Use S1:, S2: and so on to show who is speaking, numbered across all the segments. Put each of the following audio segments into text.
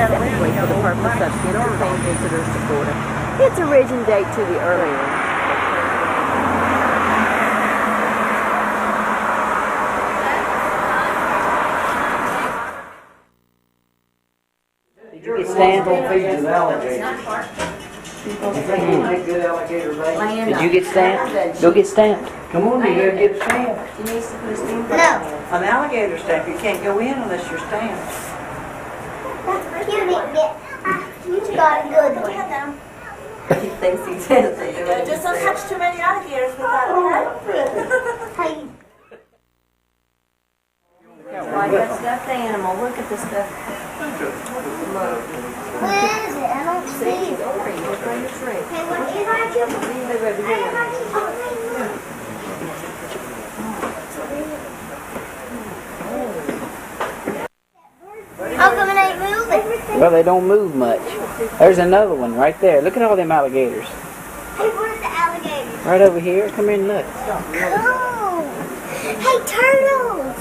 S1: specifically for the purpose of entertaining visitors to Florida. Its origin date to the earlier.
S2: Did you get stamped? Did you get stamped? Go get stamped.
S3: Come on, you gotta get stamped.
S1: She needs to put a stamp.
S4: No.
S3: An alligator stamp. You can't go in unless you're stamped.
S4: You got a good one.
S1: He thinks he says it.
S5: Just don't touch too many alligators with that, okay?
S4: Hey.
S1: Like that stuffed animal. Look at the stuff.
S4: Where is it? I don't see it.
S1: Over here. Look on your tree.
S4: Hey, what is that? How come it ain't moving?
S2: Well, they don't move much. There's another one right there. Look at all them alligators.
S4: Hey, where's the alligator?
S2: Right over here. Come here and look.
S4: Oh. Hey, turtles.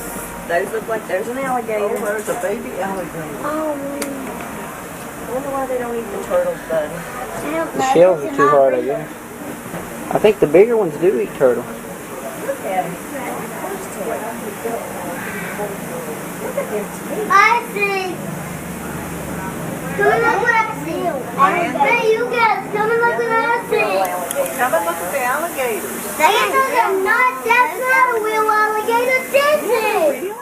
S1: Those look like there's an alligator.
S3: Oh, there's a baby alligator.
S4: Oh.
S1: I wonder why they don't eat the turtles, buddy.
S2: The shells are too hard, I guess. I think the bigger ones do eat turtle.
S1: Look at him. Look at him.
S4: I see. Come and look what I see. Hey, you guys, come and look what I see.
S3: Come and look at the alligators.
S4: That's not a real alligator, this is.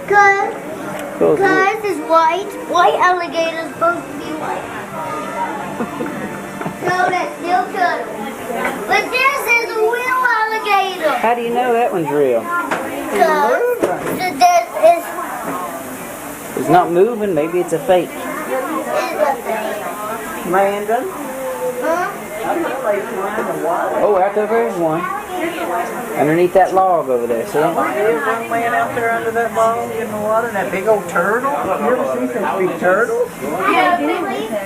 S4: Cause it's white. White alligator is supposed to be white. So that's still turtle. But this is a real alligator.
S2: How do you know that one's real?
S4: Cause this is
S2: It's not moving. Maybe it's a fake.
S4: a thing.
S3: Landon.
S4: Huh?
S3: I'm not like flying the water.
S2: Oh, out there's one. Underneath that log over there. See?
S3: There's one laying out there under that log in the water, and that big old turtle. You ever seen such big turtles?
S4: I don't believe it.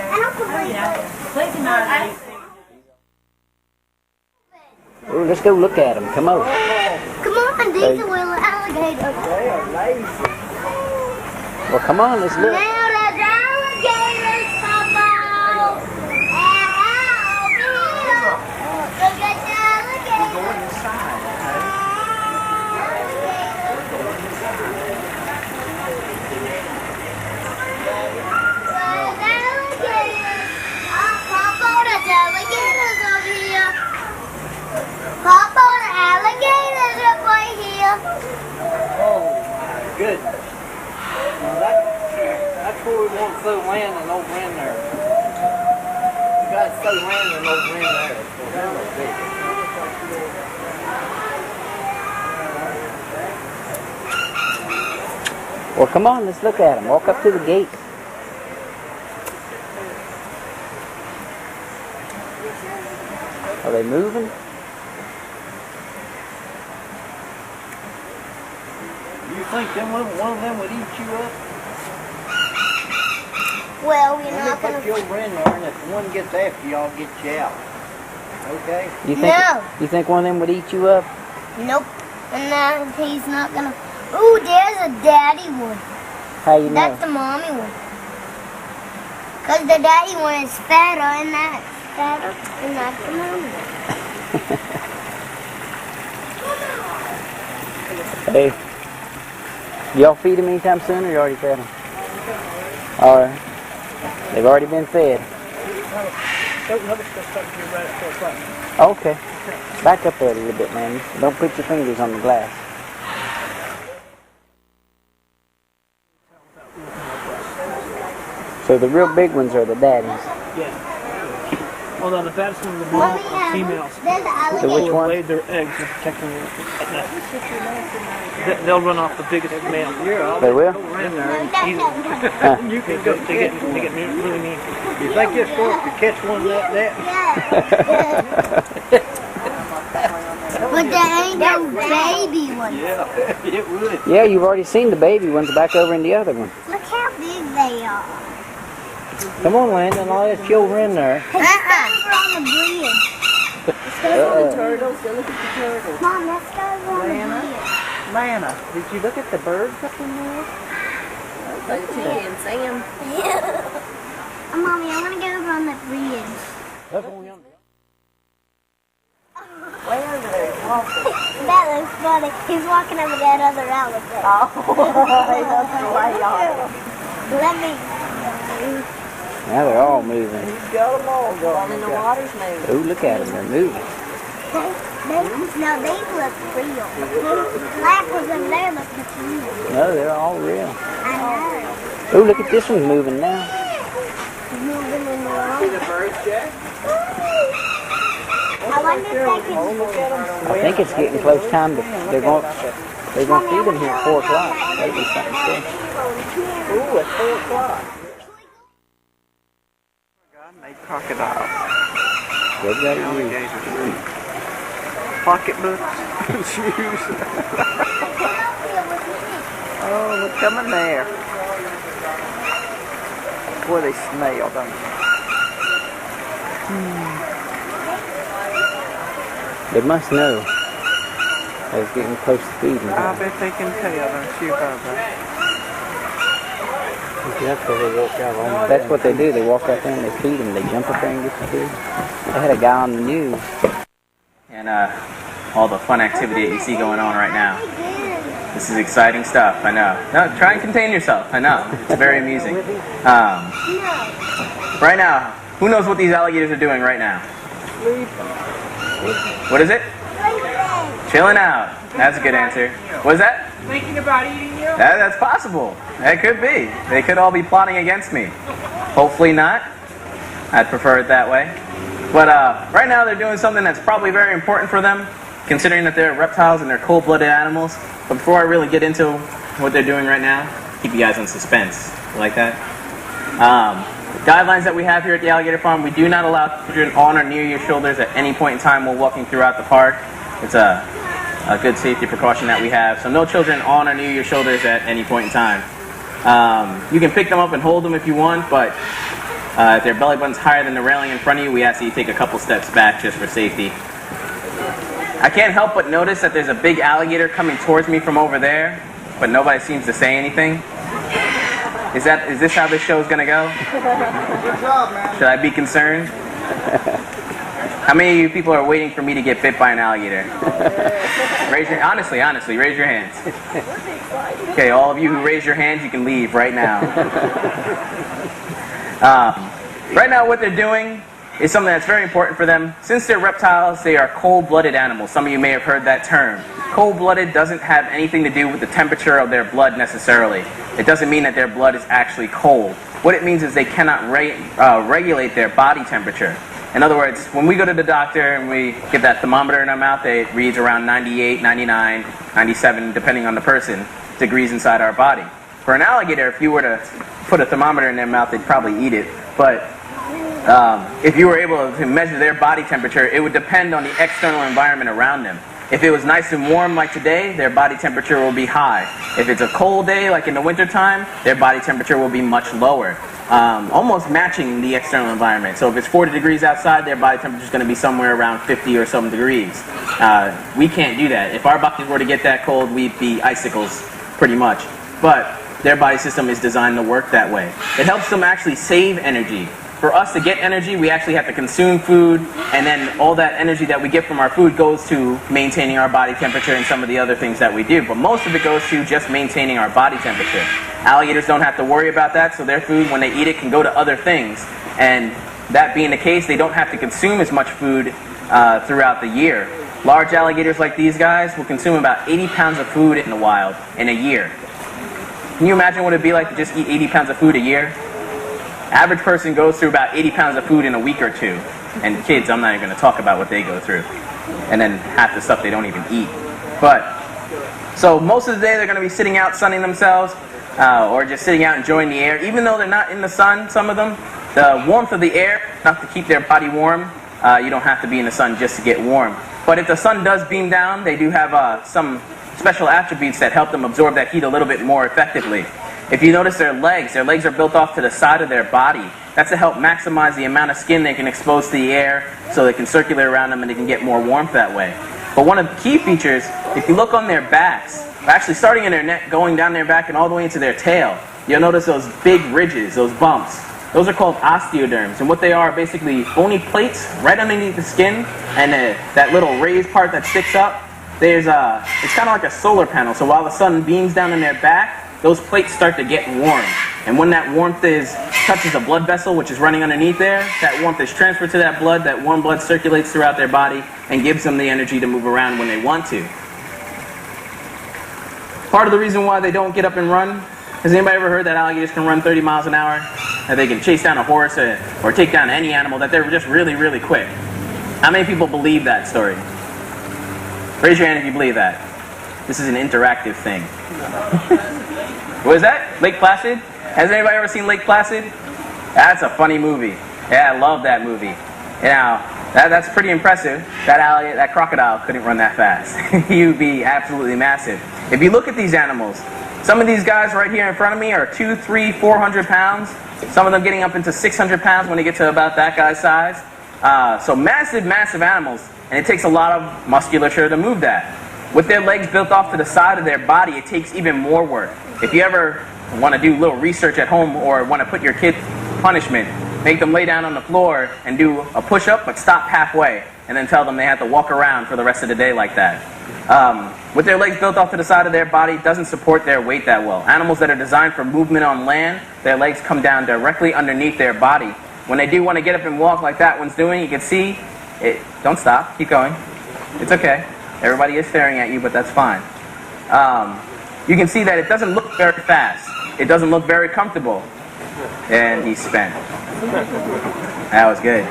S2: Oh, let's go look at them. Come on.
S4: Come on, these are real alligators.
S3: They are lazy.
S2: Well, come on. Let's look.
S4: Now there's alligators, Papa. Look at the alligators. Papa, there's alligators over here. Papa, the alligators are right here.
S3: Oh, good. Now that's where we want to throw landing over in there. We got to throw landing over in there.
S2: Well, come on. Let's look at them. Walk up to the gate. Are they moving?
S3: You think one of them would eat you up?
S4: Well, we're
S3: Let me
S4: not
S3: put
S4: gonna.
S3: your in there, and if one gets after you, I'll get you out. Okay?
S2: You think?
S4: No.
S2: You think one of them would eat you up?
S4: Nope. And now he's not gonna. Ooh, there's a daddy one.
S2: How you know?
S4: That's the mommy one. Cause the daddy one is fatter, and that's fatter, and that's the mommy one.
S2: Hey, y'all feed them anytime soon, or you already fed them? All right. They've already been fed. Okay. Back up there a little bit, man. Don't put your fingers on the glass. So the real big ones are the daddies.
S6: Yeah. Although the fattest one of the
S4: Mommy,
S6: females.
S4: there's the alligator.
S2: So which one?
S6: Laid their eggs and protecting them at night. They'll run off the biggest male.
S2: They will?
S6: In there and eat them.
S3: You can go
S6: They get really mean.
S3: You think this fork could catch one like that?
S4: But there ain't no baby one.
S3: Yeah, it would.
S2: Yeah, you've already seen the baby ones back over in the other one.
S4: Look how big they are.
S2: Come on, Landon. I'll let you over in there.
S4: We're on the bridge.
S1: Let's go to the turtles. Go look at the turtles.
S4: Mom, let's go on the
S1: Lana?
S4: bridge.
S3: Lana, did you look at the birds up in there?
S1: So that you can see them.
S4: Yeah. Mommy, I want to go over on the bridge.
S1: Way over there, walking.
S4: That looks funny. He's walking over that other alligator.
S1: Oh, he doesn't way off.
S4: Let me.
S2: Now they're all moving.
S1: He's got them all going. And the water's moving.
S2: Oh, look at them. They're moving.
S4: No, these look real. Black ones over there look real.
S2: No, they're all real.
S4: I know.
S2: Oh, look at this one moving now.
S4: Moving in the water.
S3: See the birds, Jack?
S4: I wonder if they can.
S2: I think it's getting close time to. They're going to feed them here at 4 o'clock. That'll be something special.
S3: Ooh, at 4 o'clock.
S6: God made crocodiles,
S2: They've got it used.
S6: alligators, pocketbooks, shoes. Oh, look coming there. Boy, they smell, don't they?
S2: They must know that it's getting close to feeding
S6: I
S2: time.
S6: bet they can tell, don't you, Bubba?
S2: That's what they do. They walk out there and they feed them. They jump up there and get the food. I had a guy on the news.
S7: And all the fun activity that you see going on right now. This is exciting stuff, I know. No, try and contain yourself, I know. It's very amusing. Right now, who knows what these alligators are doing right now? What is it? Chilling out. That's a good answer. What is that?
S5: Thinking about eating you?
S7: That's possible. That could be. They could all be plotting against me. Hopefully not. I'd prefer it that way. But right now they're doing something that's probably very important for them, considering that they're reptiles and they're cold-blooded animals. But before I really get into what they're doing right now, keep you guys in suspense. You like that? Guidelines that we have here at the Alligator Farm: we do not allow children on or near your shoulders at any point in time while walking throughout the park. It's a good safety precaution that we have. So no children on or near your shoulders at any point in time. You can pick them up and hold them if you want, but if their belly button's higher than the railing in front of you, we ask that you take a couple steps back just for safety. I can't help but notice that there's a big alligator coming towards me from over there, but nobody seems to say anything. Is this how this show is going to go?
S3: Good job, man.
S7: Should I be concerned? How many of you people are waiting for me to get bit by an alligator? Honestly, raise your hands. Okay, all of you who raise your hands, you can leave right now. Right now what they're doing is something that's very important for them. Since they're reptiles, they are cold-blooded animals. Some of you may have heard that term. Cold-blooded doesn't have anything to do with the temperature of their blood necessarily. It doesn't mean that their blood is actually cold. What it means is they cannot regulate their body temperature. In other words, when we go to the doctor and we get that thermometer in our mouth, it reads around 98, 99, 97, depending on the person, degrees inside our body. For an alligator, if you were to put a thermometer in their mouth, they'd probably eat it. But if you were able to measure their body temperature, it would depend on the external environment around them. If it was nice and warm like today, their body temperature will be high. If it's a cold day like in the wintertime, their body temperature will be much lower, almost matching the external environment. So if it's 40 degrees outside, their body temperature is going to be somewhere around 50 or some degrees. We can't do that. If our bodies were to get that cold, we'd be icicles pretty much. But their body system is designed to work that way. It helps them actually save energy. For us to get energy, we actually have to consume food, and then all that energy that we get from our food goes to maintaining our body temperature and some of the other things that we do. But most of it goes to just maintaining our body temperature. Alligators don't have to worry about that, so their food, when they eat it, can go to other things. And that being the case, they don't have to consume as much food throughout the year. Large alligators like these guys will consume about 80 pounds of food in the wild in a year. Can you imagine what it would be like to just eat 80 pounds of food a year? Average person goes through about 80 pounds of food in a week or two. And kids, I'm not even going to talk about what they go through. And then half the stuff they don't even eat. But, so most of the day they're going to be sitting out sunning themselves, or just sitting out enjoying the air. Even though they're not in the sun, some of them, the warmth of the air, enough to keep their body warm. You don't have to be in the sun just to get warm. But if the sun does beam down, they do have some special attributes that help them absorb that heat a little bit more effectively. If you notice their legs are built off to the side of their body. That's to help maximize the amount of skin they can expose to the air so they can circulate around them and they can get more warmth that way. But one of the key features, if you look on their backs, actually starting in their neck, going down their back and all the way into their tail, you'll notice those big ridges, those bumps. Those are called osteoderms, and what they are basically bony plates right underneath the skin, and that little raised part that sticks up. It's kind of like a solar panel, so while the sun beams down in their back, those plates start to get warm. And when that warmth touches a blood vessel, which is running underneath there, that warmth is transferred to that blood, that warm blood circulates throughout their body and gives them the energy to move around when they want to. Part of the reason why they don't get up and run, has anybody ever heard that alligators can run 30 miles an hour? That they can chase down a horse or take down any animal, that they're just really, really quick? How many people believe that story? Raise your hand if you believe that. This is an interactive thing. What is that? Lake Placid? Has anybody ever seen Lake Placid? That's a funny movie. Yeah, I love that movie. Now, that's pretty impressive. That crocodile couldn't run that fast. He would be absolutely massive. If you look at these animals, some of these guys right here in front of me are 200, 300, 400 pounds. Some of them getting up into 600 pounds when they get to about that guy's size. So massive, massive animals, and it takes a lot of musculature to move that. With their legs built off to the side of their body, it takes even more work. If you ever want to do a little research at home or want to put your kids in punishment, make them lay down on the floor and do a push-up, but stop halfway, and then tell them they have to walk around for the rest of the day like that. With their legs built off to the side of their body, it doesn't support their weight that well. Animals that are designed for movement on land, their legs come down directly underneath their body. When they do want to get up and walk like that one's doing, you can see it. Don't stop. Keep going. It's okay. Everybody is staring at you, but that's fine. You can see that it doesn't look very fast. It doesn't look very comfortable. And he's spent. That was good.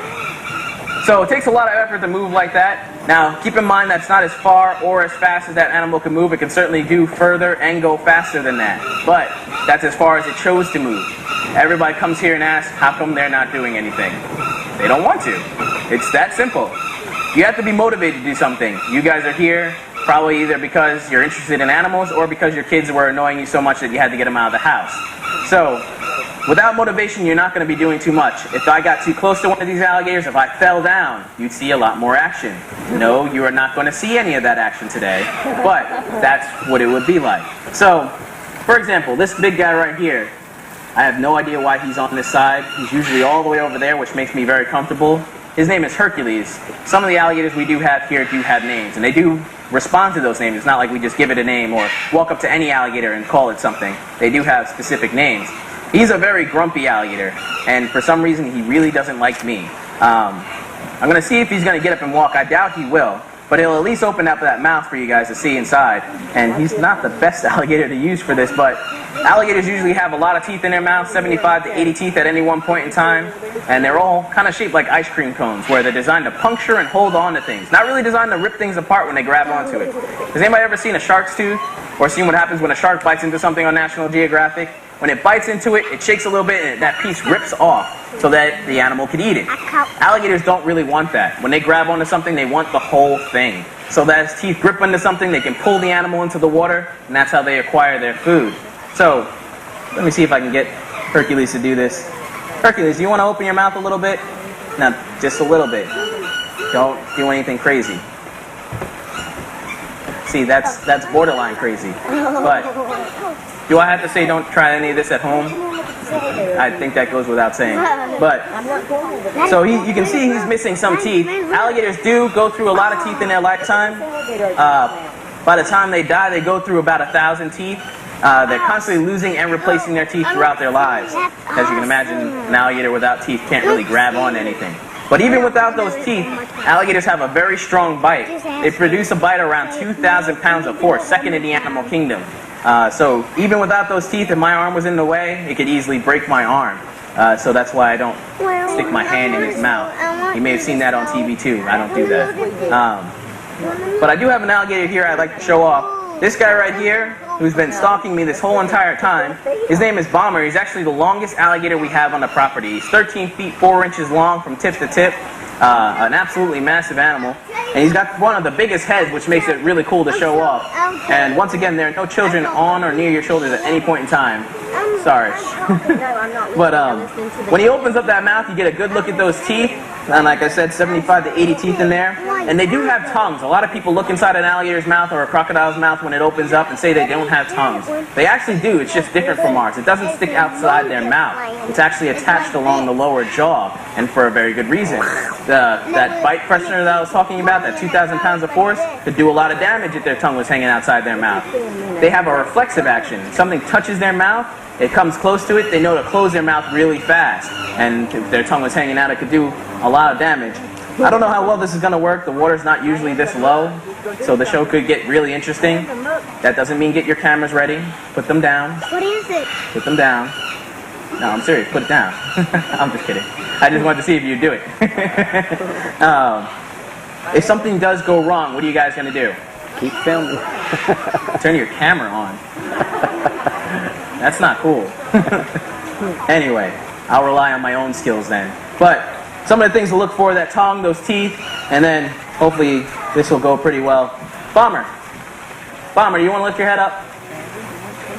S7: So it takes a lot of effort to move like that. Now, keep in mind that's not as far or as fast as that animal can move. It can certainly do further and go faster than that. But that's as far as it chose to move. Everybody comes here and asks, how come they're not doing anything? They don't want to. It's that simple. You have to be motivated to do something. You guys are here probably either because you're interested in animals or because your kids were annoying you so much that you had to get them out of the house. So, without motivation, you're not going to be doing too much. If I got too close to one of these alligators, if I fell down, you'd see a lot more action. No, you are not going to see any of that action today, but that's what it would be like. So, for example, this big guy right here, I have no idea why he's on this side. He's usually all the way over there, which makes me very comfortable. His name is Hercules. Some of the alligators we do have here do have names, and they do respond to those names. It's not like we just give it a name or walk up to any alligator and call it something. They do have specific names. He's a very grumpy alligator, and for some reason he really doesn't like me. I'm going to see if he's going to get up and walk. I doubt he will, but he'll at least open up that mouth for you guys to see inside. And he's not the best alligator to use for this, but alligators usually have a lot of teeth in their mouth, 75 to 80 teeth at any one point in time, and they're all kind of shaped like ice cream cones, where they're designed to puncture and hold on to things. Not really designed to rip things apart when they grab onto it. Has anybody ever seen a shark's tooth, or seen what happens when a shark bites into something on National Geographic? When it bites into it, it shakes a little bit and that piece rips off so that the animal can eat it. Alligators don't really want that. When they grab onto something, they want the whole thing. So that as teeth grip onto something, they can pull the animal into the water, and that's how they acquire their food. So, let me see if I can get Hercules to do this. Hercules, do you want to open your mouth a little bit? No, just a little bit. Don't do anything crazy. See, that's borderline crazy. But do I have to say don't try any of this at home? I think that goes without saying. But so you can see he's missing some teeth. Alligators do go through a lot of teeth in their lifetime. By the time they die, they go through about 1,000 teeth. They're constantly losing and replacing their teeth throughout their lives. As you can imagine, an alligator without teeth can't really grab on anything. But even without those teeth, alligators have a very strong bite. They produce a bite around 2,000 pounds of force, second in the animal kingdom. So even without those teeth, if my arm was in the way, it could easily break my arm. So that's why I don't stick my hand in his mouth. You may have seen that on TV too. I don't do that. But I do have an alligator here I'd like to show off. This guy right here, who's been stalking me this whole entire time, his name is Bomber. He's actually the longest alligator we have on the property. He's 13 feet 4 inches long from tip to tip. An absolutely massive animal. And he's got one of the biggest heads, which makes it really cool to show off. And once again, there are no children on or near your shoulders at any point in time. Sorry.
S1: No, I'm not
S7: But
S1: listening. I'm listening to the
S7: when he opens up that mouth, you get a good look at those teeth. And like I said, 75 to 80 teeth in there. And they do have tongues. A lot of people look inside an alligator's mouth or a crocodile's mouth when it opens up and say they don't have tongues. They actually do. It's just different from ours. It doesn't stick outside their mouth. It's actually attached along the lower jaw, and for a very good reason. That bite freshener that I was talking about, that 2,000 pounds of force, could do a lot of damage if their tongue was hanging outside their mouth. They have a reflexive action. If something touches their mouth, it comes close to it, they know to close their mouth really fast. And if their tongue was hanging out, it could do a lot of damage. I don't know how well this is going to work. The water's not usually this low, so the show could get really interesting. That doesn't mean get your cameras ready. Put them down.
S4: What is it?
S7: Put them down. No, I'm serious. Put it down. I'm just kidding. I just wanted to see if you'd do it. If something does go wrong, what are you guys going to do?
S2: Keep filming.
S7: Turn your camera on. That's not cool. Anyway, I'll rely on my own skills then. But some of the things to look for, that tongue, those teeth, and then hopefully this will go pretty well. Bomber, do you want to lift your head up?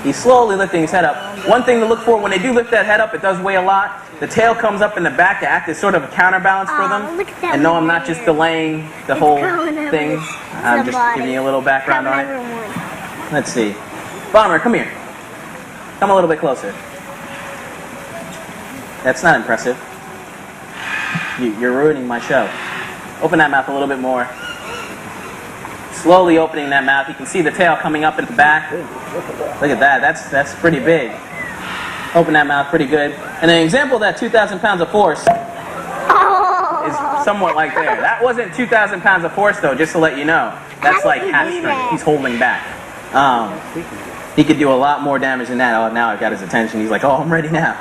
S7: He's slowly lifting his head up. One thing to look for, when they do lift that head up, it does weigh a lot. The tail comes up in the back to act as sort of a counterbalance for them.
S4: Look at that
S7: And no, I'm
S4: one
S7: not just
S4: there.
S7: delaying the whole
S4: going over
S7: thing. I'm just
S4: somebody.
S7: giving you a little background on it.
S4: Everyone.
S7: Let's see. Bomber, come here. Come a little bit closer. That's not impressive. You're ruining my show. Open that mouth a little bit more. Slowly opening that mouth. You can see the tail coming up at the back. Look at that. That's pretty big. Open that mouth pretty good. And an example of that 2,000 pounds of force is somewhat like there. That wasn't 2,000 pounds of force though, just to let you know. That's like half strength. He's holding back. He could do a lot more damage than that. Oh, now I've got his attention. He's like, oh, I'm ready now.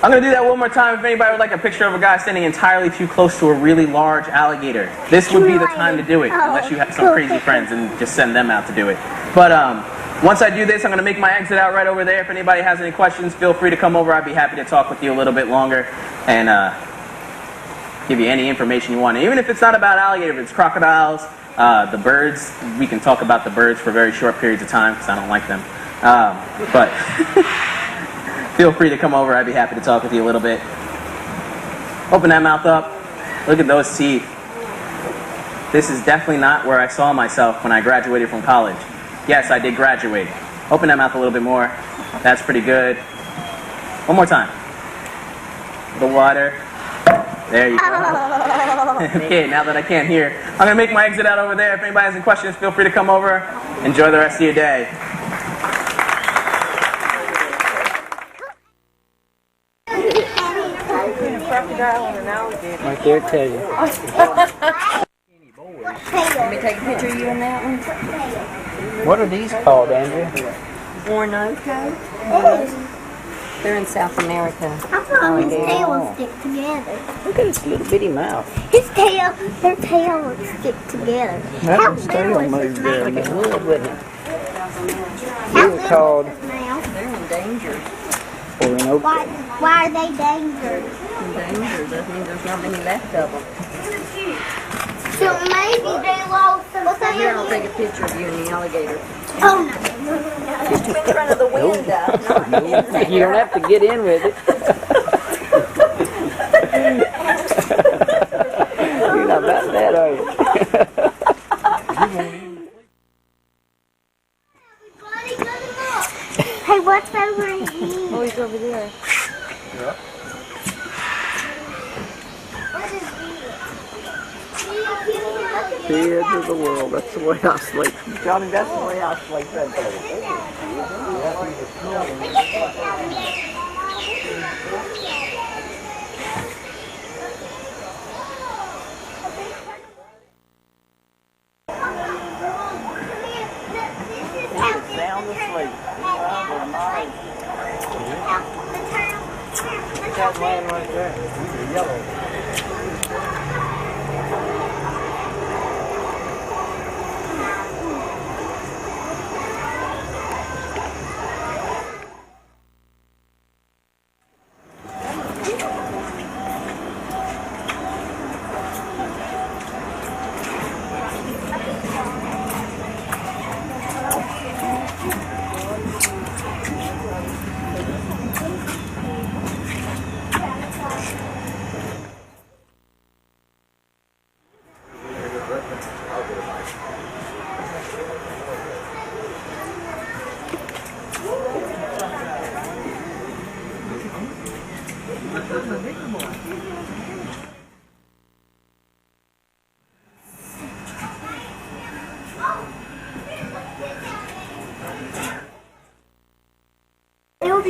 S7: I'm going to do that one more time. If anybody would like a picture of a guy standing entirely too close to a really large alligator, this would be the time to do it, unless you have some crazy friends and just send them out to do it. But once I do this, I'm going to make my exit out right over there. If anybody has any questions, feel free to come over. I'd be happy to talk with you a little bit longer and give you any information you want. And even if it's not about alligators, if it's crocodiles, the birds, we can talk about the birds for very short periods of time because I don't like them. But feel free to come over. I'd be happy to talk with you a little bit. Open that mouth up. Look at those teeth. This is definitely not where I saw myself when I graduated from college. Yes, I did graduate. Open that mouth a little bit more. That's pretty good. One more time. A little wider. There you go. Okay, now that I can't hear, I'm going to make my exit out over there. If anybody has any questions, feel free to come over. Enjoy the rest of your day.
S2: Right there, tell you.
S1: Let me take a picture of you in that one.
S2: What are these called, Andrea?
S1: Orinoco. They're in South America.
S4: I thought his tail would stick together.
S2: Look at his little bitty mouth.
S4: Their tail would stick together.
S2: That tail moved there. Like it would, wouldn't it? They were called
S1: They're endangered.
S2: Orinoco.
S4: Why are they dangerous?
S1: Endangered. That means there's not many left of them.
S4: So maybe they lost some
S1: Here, I'll
S4: tail.
S1: take a picture of you and the alligator.
S4: Oh no.
S1: Just in front of the window.
S2: You don't have to get in with it. You're not about that, are you?
S4: Hey, what's over here?
S1: Oh, he's over there.
S4: What is
S2: The edge of the world. That's the way I sleep.
S3: Johnny, that's the way I sleep that sound asleep. That man right there. He's yellow.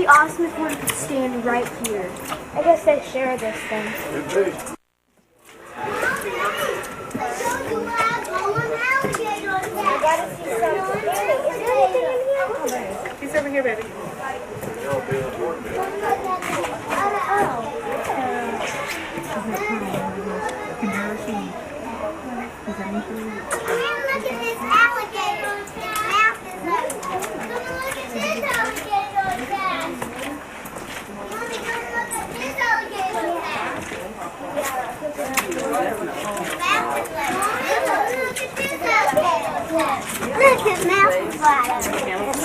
S4: be awesome if one could stand right here. I guess they share this thing.
S5: He's over here, baby.
S4: Look at this alligator's mouth is open. Look at this alligator's mouth. Mommy, look at this alligator's mouth. Mouth is open. Look at this alligator's mouth. Look, his mouth is wide open.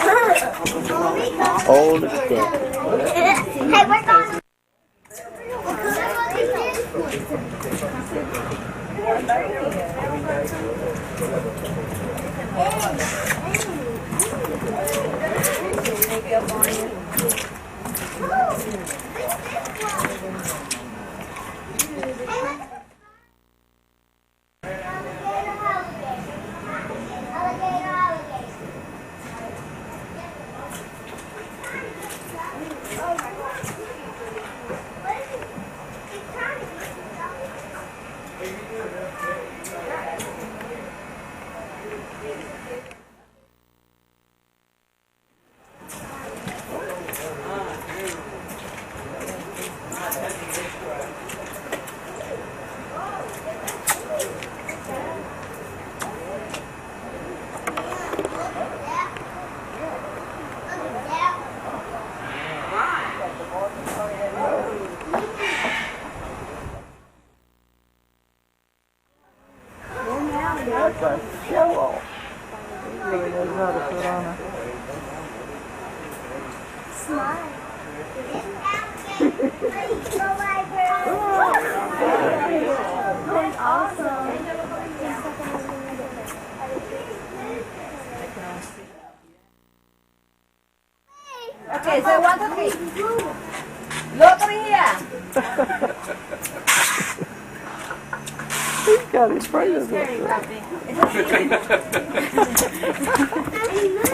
S2: Old as dead.
S4: Hey, we're going to...
S2: That's a show-off. He really knows how to put on a...
S4: Smile. That's awesome.
S1: Okay, so 1, 2, 3. Look over here.
S2: He's got his phrases up there.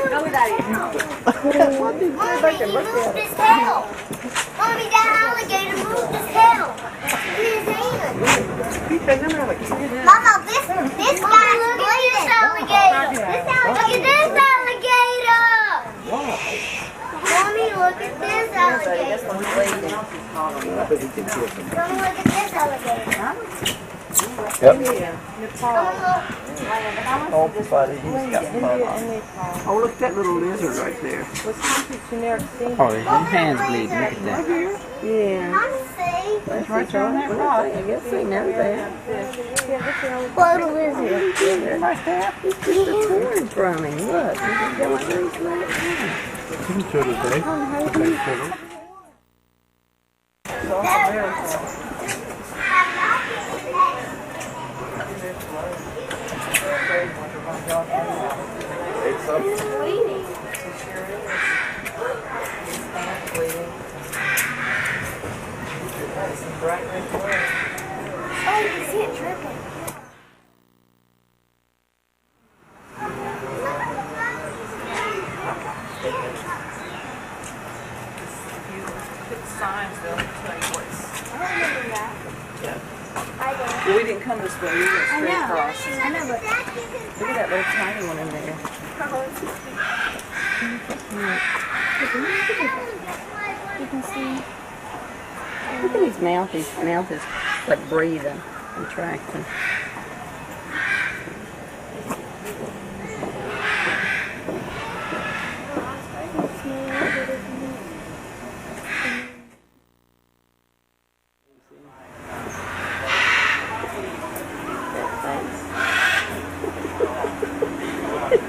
S1: Go with that.
S2: What did you
S4: Mommy,
S2: think?
S4: he moved his tail. Mommy, that alligator moved his tail. In his hand. Mama, this guy's bleeding. This alligator. Look at this alligator. Mommy, look at this alligator. Mommy, look at this alligator.
S2: Yep.
S4: Mama,
S2: Oh, buddy, he's got fun.
S3: Oh, look at that little lizard right there.
S2: Oh, his hand's bleeding. Look at that.
S3: Yeah.
S4: Mama, see?
S3: That's right there on that rock.
S2: I guess they know that.
S4: What a lizard.
S3: Right there.
S2: He's just a torn from him. Look, he's going through his legs.
S4: Oh, you can see it dripping.
S5: Signs, they'll tell you what's...
S4: I remember that.
S3: Well, we didn't come this way. We went straight across.
S4: I know, but...
S3: Look at that little tiny one in there.
S4: You can see.
S2: Look at his mouth. His mouth is like breathing, contracting.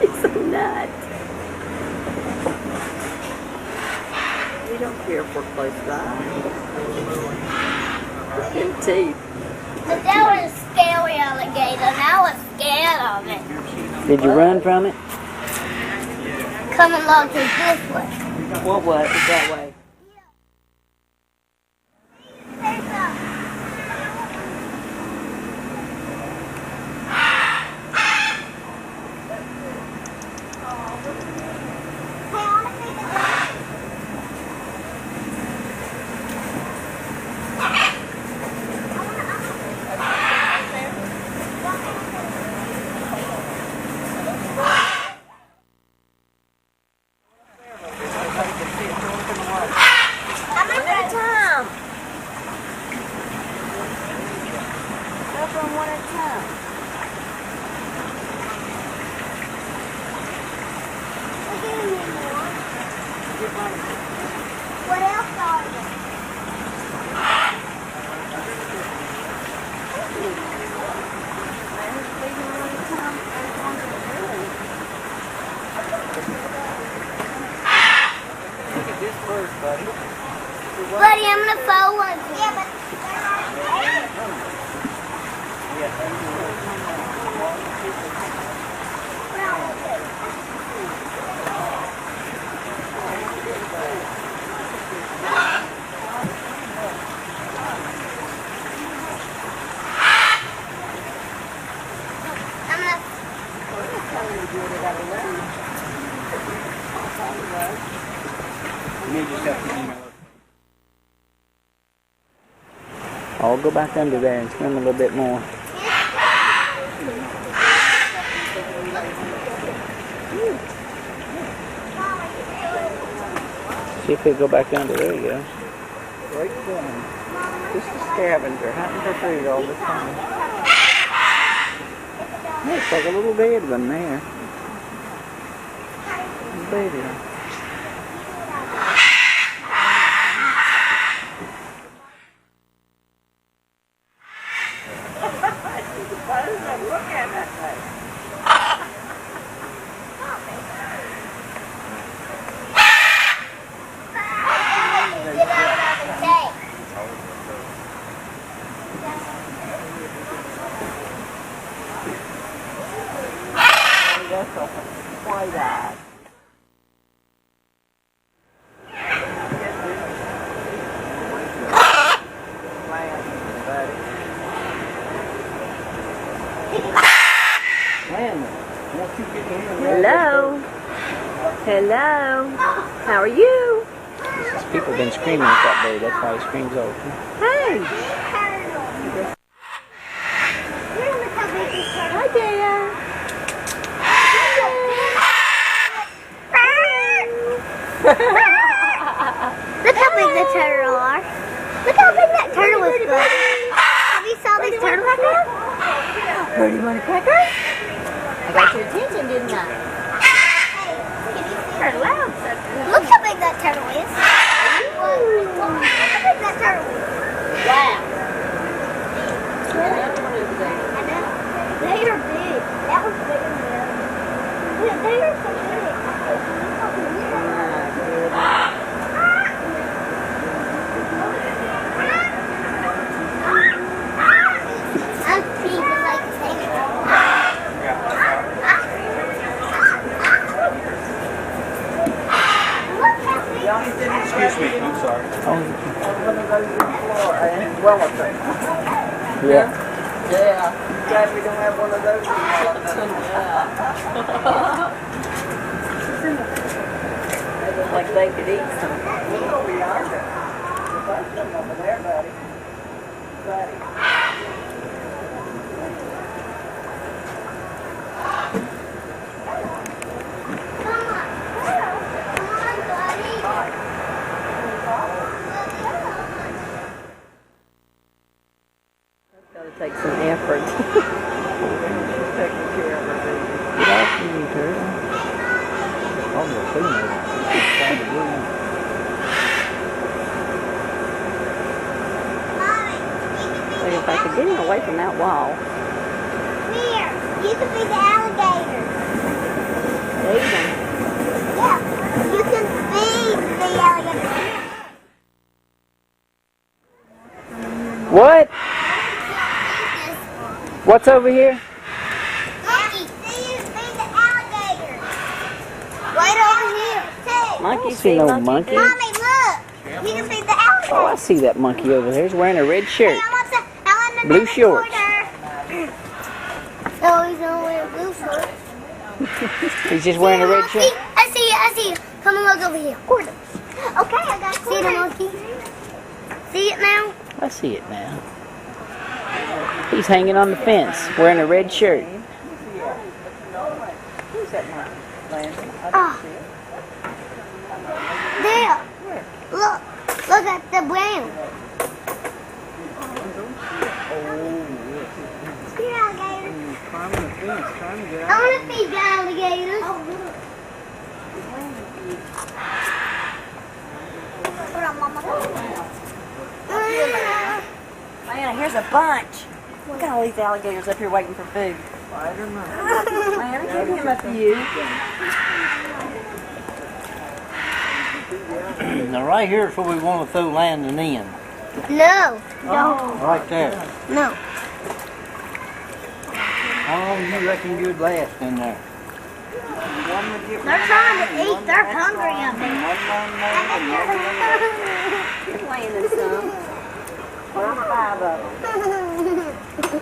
S2: He's a nut.
S3: We don't care if we're close by. Look at his teeth.
S4: But that was a scary alligator, and I was scared of it.
S2: Did you run from it?
S4: Coming along to this way.
S3: What was it that way?
S4: faux ones. Yeah, but
S2: I'll go back under there and swim a little bit more. See if we go back under. There you go.
S3: Great one. Just a scavenger, hunting for food all the time.
S2: Looks like a little dead one there. Baby.
S1: Hello? Hello? How are you?
S2: People have been screaming at that bird. That's why he screams all the time.
S1: Hey! Hi there!
S4: look how big the turtle are. Look how big that turtle is. Have you saw these turtles?
S1: Where do you want a cracker? I got your attention, didn't I?
S4: Turtle out. Look how big that turtle is. Look how big that turtle is.
S1: Wow.
S4: They are big. That was big enough. They are so big.
S3: Excuse me, I'm sorry.
S2: Yeah.
S3: Yeah. Glad we don't have one of those.
S1: They look like they could eat some.
S3: Over yonder. Over there, buddy. Buddy.
S1: Take some effort.
S3: Taking care of her baby.
S2: Get off of you, turtle. Oh, the female. Trying to breathe.
S1: Like if I could get him away from that wall.
S4: Here, you can feed the alligator.
S1: Feed him.
S4: Yeah, you can feed the alligator.
S2: What? What's over here?
S4: Monkey, feed the alligator. Right over here. Hey.
S1: Monkey,
S2: see no monkey.
S4: Mommy, look. You can feed the alligator.
S2: Oh, I see that monkey over there. He's wearing a red shirt.
S4: Hey, I want the
S2: Blue shorts.
S4: No, he's not wearing blue shorts.
S2: He's just wearing a red shirt.
S4: I see it. Come on, look over here. Quarter. Okay, I got quarter. See the monkey? See it now?
S2: I see it now. He's hanging on the fence, wearing a red shirt.
S3: Who's that monkey? Landon? I
S4: Oh.
S3: don't see it.
S4: There. Look at the brown. See alligator.
S3: Climbing the fence, trying to get
S4: I
S3: out.
S4: want to feed the alligators. Hold on, Mama.
S1: Diana, here's a bunch. Look at all these alligators up here waiting for food.
S3: Spider-Man.
S1: Diana, give him a few.
S6: Now right here is where we want to throw Landon in.
S4: No.
S3: Right there.
S4: No.
S3: How long do you reckon you'd last in there?
S4: They're trying to eat. They're hungry up there.
S1: You're playing this some. There's 5 of them.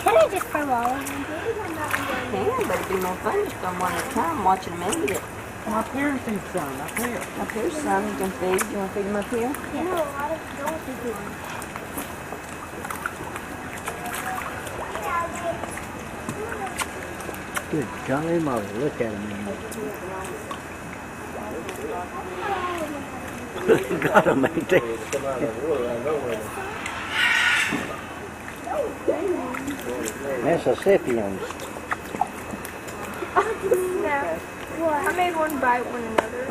S4: Can I just throw all of them?
S1: Can, but it'd be more fun just on one at a time watching them eat it.
S3: Up here's some sun, up here.
S1: Up here's some you can feed. You want to feed them up here?
S4: No, I don't think you want.
S3: Good golly moly, look at him. Got him, ain't they? Mississippians.
S5: I made one bite one another.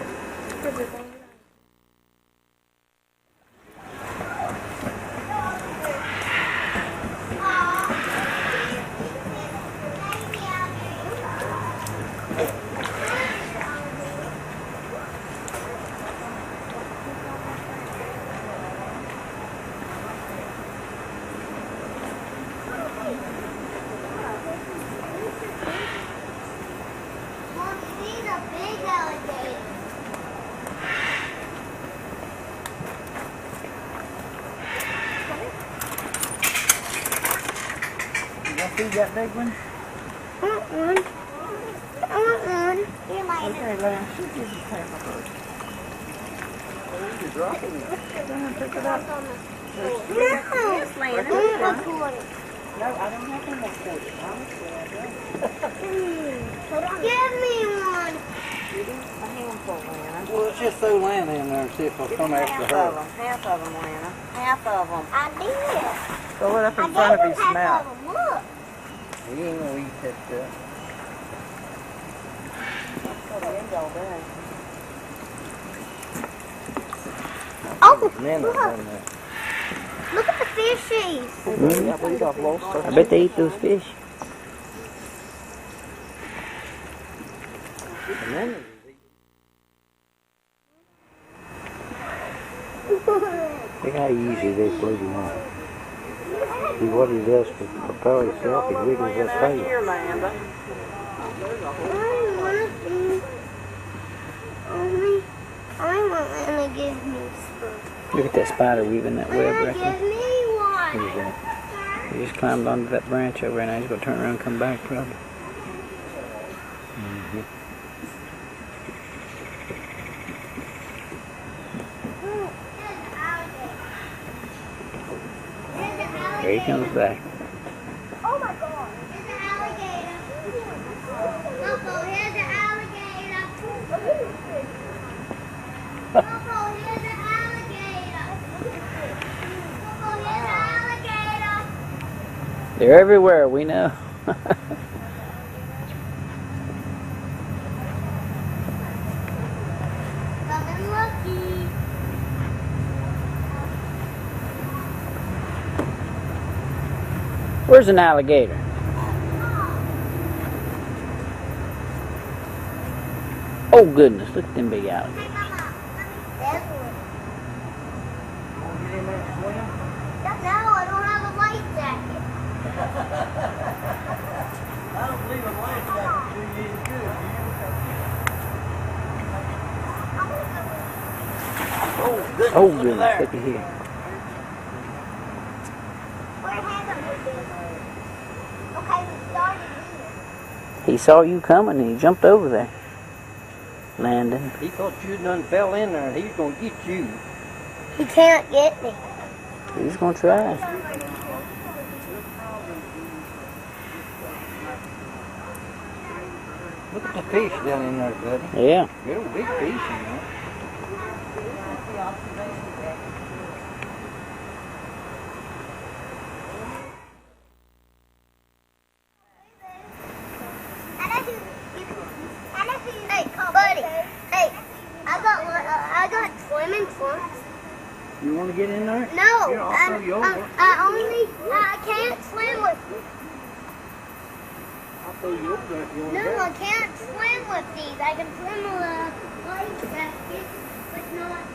S4: Mom, these are big alligators.
S3: You want to feed that big one?
S4: I want one. I want one. Here, my
S1: Okay, Lan, she'll give you paper first.
S3: You're dropping it.
S1: Pick it up.
S4: No.
S1: Yes, Lan.
S4: I want a quarter.
S1: No, I don't have any more quarters. Honestly, I don't.
S4: Give me one.
S1: You do a handful, Lana.
S3: Well, let's just throw Lana in there and see if it'll come after her.
S1: Half of them, Lana. Half of them.
S4: I did.
S1: Throw it up
S4: I
S1: in front of
S4: gave
S1: his
S4: him half
S1: mouth.
S4: of them. Look.
S3: He ain't gonna eat that stuff.
S1: Put the end all day.
S4: Oh,
S3: Man,
S4: look.
S3: that's in there.
S4: Look at the fishies.
S2: I bet they eat those fish.
S3: And then
S2: Look how easy they float him off. See what he does to propel himself, he wiggles his tail.
S1: Here, Landa.
S4: I want them to give me some.
S2: Look at that spider weaving that web right
S4: Give
S2: there.
S4: me one.
S2: He's, he just climbed onto that branch over there, now he's going to turn around and come back probably. There he comes back.
S4: Oh my God! Here's an alligator. Loco, here's an alligator. Loco, here's an alligator. Loco, here's an alligator.
S2: They're everywhere, we know.
S4: Coming lucky.
S2: Where's an alligator? Oh goodness, look at them big alligators.
S4: Hey, Mama. There's one. No, I don't have a life jacket.
S3: I don't believe a life jacket do you any good, do you?
S2: Oh goodness, look at here.
S4: Where haven't we been? Okay, we started here.
S2: He saw you coming and he jumped over there. Landon.
S3: He thought you done fell in there and he's gonna get you.
S4: He can't get me.
S2: He's going to try.
S3: Look at the fish down in there, buddy.
S2: Yeah.
S3: Little big fish, you know.
S4: Hey, buddy. Hey, I got swimming trunks.
S3: You want to get in there?
S4: No,
S3: Here, I'll throw you over.
S4: I can't swim with.
S3: I'll throw you over there if you want to
S4: No,
S3: go.
S4: I can't swim with these. I can swim with a life jacket, but not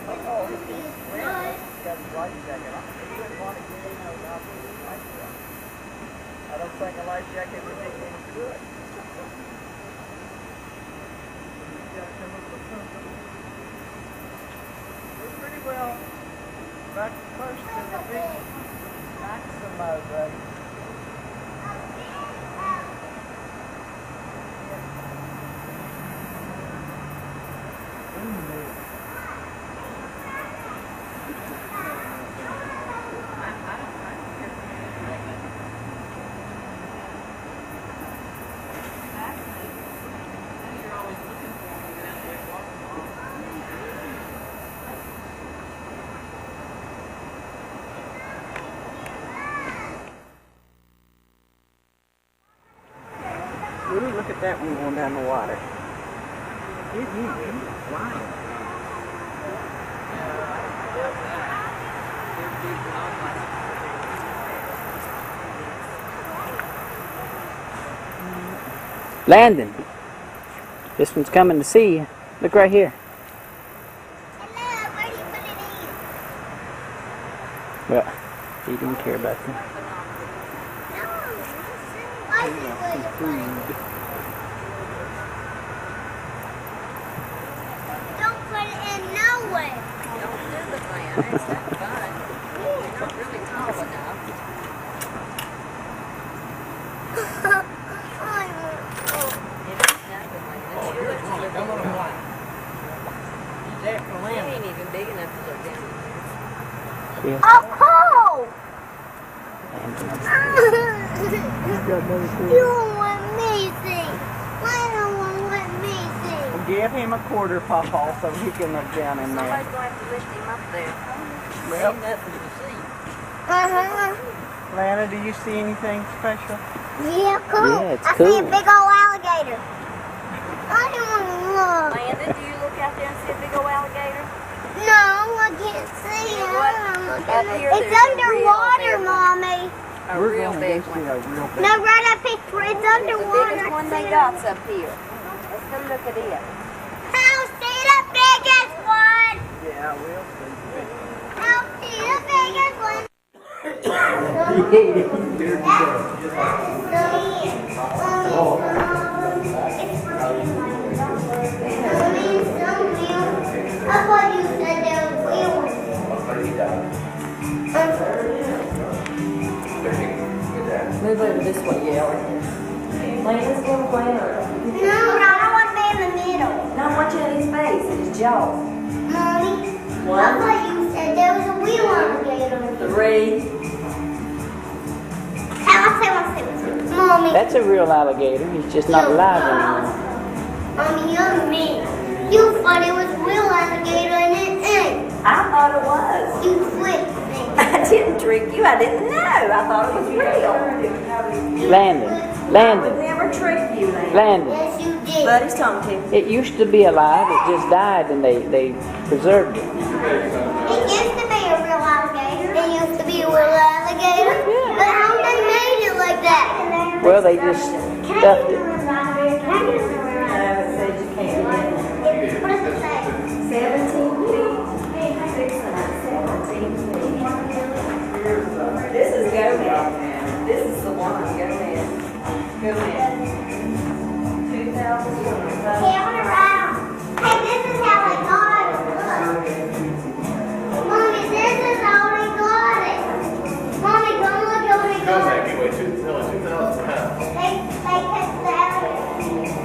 S4: with all these.
S3: Got his life jacket on. He wouldn't want to get in there without his life jacket. I don't think a life jacket would make any good. You gotta come up with something. We're pretty well back first to the big Maximo race. Ooh, look at that one going down the water. He's flying.
S2: Landon, this one's coming to see you. Look right here.
S4: Hello, where do you put it in?
S2: Well, he didn't care about that.
S4: Don't put it in nowhere.
S1: Don't do the plan. It's that fun. You're not really tall enough. It ain't nothing like this. You ain't even big enough to look down.
S2: Yeah.
S4: Oh, you don't want me to see. Why don't want me to see?
S3: Give him a quarter pawpaw so he can look down in there.
S1: Somebody's going to have to lift him up there.
S3: Well,
S1: Ain't nothing to see.
S3: Lana, do you see anything special?
S4: Yeah, cool.
S2: Yeah, it's
S4: I see a
S2: cool.
S4: big old alligator. I don't want to look.
S1: Landon, do you look out there and see a big old alligator?
S4: No, I can't see it.
S1: What? Up here,
S4: It's
S1: there's a
S4: underwater,
S1: real big one.
S4: Mommy.
S1: A real big one.
S3: A real big
S4: No, right up here. It's
S1: The
S4: underwater.
S1: biggest one they got's up here. Let's come look at it.
S4: I'll see the biggest one.
S3: Yeah, we'll see.
S4: I'll see the biggest one. I thought you said there was real ones.
S1: Move over this way, Yellow. Landon's going to play over.
S4: No, I don't want to be in the middle.
S1: Now watch out his face and his jaw.
S4: Mommy, I thought you said there was a real alligator.
S1: 3.
S4: Mommy.
S2: That's a real alligator. He's just not alive anymore.
S4: Mommy, you're mean. You thought it was real alligator and it ain't.
S1: I thought it was.
S4: You tricked me.
S1: I didn't trick you. I didn't know. I thought it was real.
S2: Landon,
S1: I would
S2: Landon,
S1: never trick you, Landon.
S2: Landon.
S4: Yes, you did.
S1: Buddy's talking to him.
S2: It used to be alive. It just died, and they preserved it.
S4: It used to be a real alligator. It used to be a real alligator. But how they made it like that?
S2: Well, they just stuffed it.
S1: It says you can't get in there.
S4: What does it say?
S1: 17 feet. 17 feet. This is go ahead. This is the one. Go ahead. Go ahead. 2,000.
S4: Turn around. Hey, this is how I got it. Look. Mommy, this is how I got it. Mommy, come look how I got it.
S8: You weigh 2,000 pounds.
S4: They catch the alligator.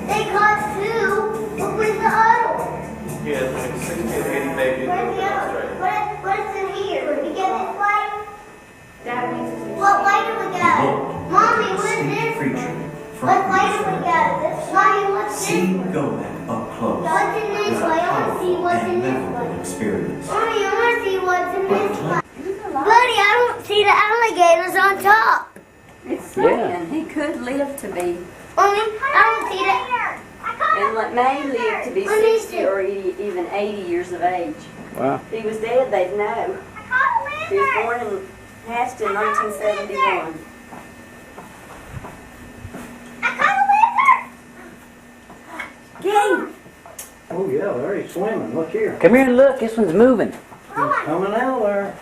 S4: They caught 2. But where's the other one?
S8: Yeah, like 60 to 80 babies.
S4: Where's the other one? What's in here? Did we get this way?
S1: That means
S4: What way do we go? Mommy, where's this?
S9: Creature
S4: What way do we go? Mommy, what's this
S9: See
S4: one?
S9: Gomez up close.
S4: What's in this
S9: With a
S4: way? I want to see what's in
S9: and
S4: this
S9: memorable
S4: way.
S9: experience.
S4: Mommy, I want to see what's in this one. Buddy, I don't see the alligators on top.
S1: it's saying he could live to be
S4: Mommy, I don't see the...
S1: in may live to be 60 or even 80 years of age.
S2: Wow.
S1: If he was dead, they'd know. He was born in hatched in 1971. Get him!
S3: Oh yeah, there he's swimming. Look here.
S2: Come here and look. This one's moving.
S3: He's coming out there.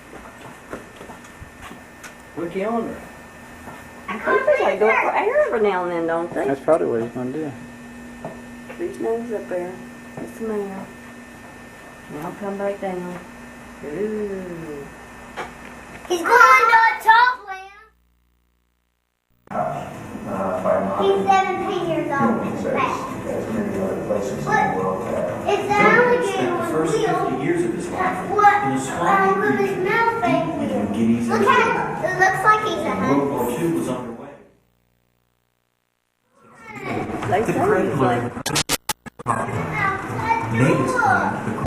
S3: Look yonder.
S1: I think they go up for air every now and then, don't they?
S2: That's probably what he's going to do.
S1: Put his nose up there. That's the male. And I'll come back down. Ooh.
S4: He's going to a top land. He's 17 years old. It's an alligator with
S9: First
S4: wheels.
S9: 50 years of his life.
S4: That's what
S9: In a swamp,
S4: with his mouth
S9: he
S4: ain't
S9: would
S4: wheels.
S9: get easy.
S4: Look at it. It looks like he's a
S9: World
S4: hunter.
S9: War II was underway.
S1: They say he's like
S9: Natives called it the